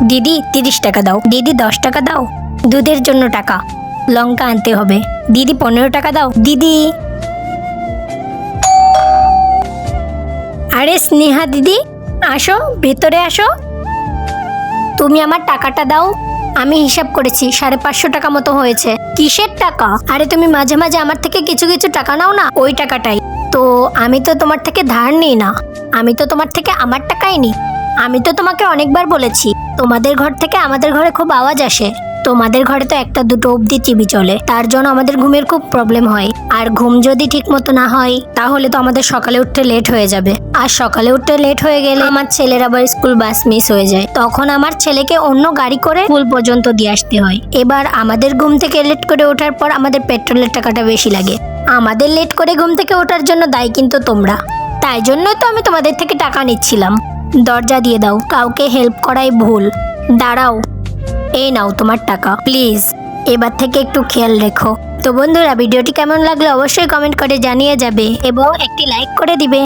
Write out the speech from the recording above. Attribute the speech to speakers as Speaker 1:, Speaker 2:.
Speaker 1: দিদি 30 টাকা দাও, দিদি 10 টাকা দাও, দুধের জন্য টাকা, লঙ্কা আনতে হবে, দিদি 15 টাকা দাও, দিদি। আরে স্নেহা দিদি, আসো ভেতরে আসো। তুমি আমার টাকাটা দাও। আমি হিসাব করেছি 550 টাকা মতো হয়েছে। কিসের টাকা? আরে তুমি মাঝে মাঝে আমার থেকে কিছু কিছু টাকা নাও না, ওই টাকাটাই। তো আমি তো তোমার থেকে ধার নিই না, আমি তো তোমার থেকে আমার টাকাই নিই। আমি তো তোমাকে অনেকবার বলেছি তোমাদের ঘর থেকে আমাদের ঘরে খুব আওয়াজ আসে। তোমাদের ঘরে তো একটা দুটো অবধি টিভি চলে, তার জন্য আমাদের ঘুমের খুব প্রবলেম হয়। আর ঘুম যদি ঠিক মতো না হয় তাহলে তো আমাদের সকালে উঠতে লেট হয়ে যাবে। আর সকালে উঠতে লেট হয়ে গেলে আমার ছেলের আবার স্কুল বাস মিস হয়ে যায়, তখন আমার ছেলেকে অন্য গাড়ি করে স্কুল পর্যন্ত দিয়ে আসতে হয়। এবার আমাদের ঘুম থেকে লেট করে ওঠার পর আমাদের পেট্রোলের টাকাটা বেশি লাগে। আমাদের লেট করে ঘুম থেকে ওঠার জন্য দায়ী কিন্তু তোমরা। তাই জন্যই তো আমি তোমাদের থেকে টাকা নিচ্ছিলাম। দরজা দিয়ে দাও, কাউকে হেল্প করাই ভুল। দাঁড়াও, এই নাও তোমার টাকা, প্লিজ এবার থেকে একটু খেয়াল রেখো। তো বন্ধুরা, ভিডিওটি কেমন লাগলো অবশ্যই কমেন্ট করে জানিয়ে যাবে এবং একটি লাইক করে দিবে।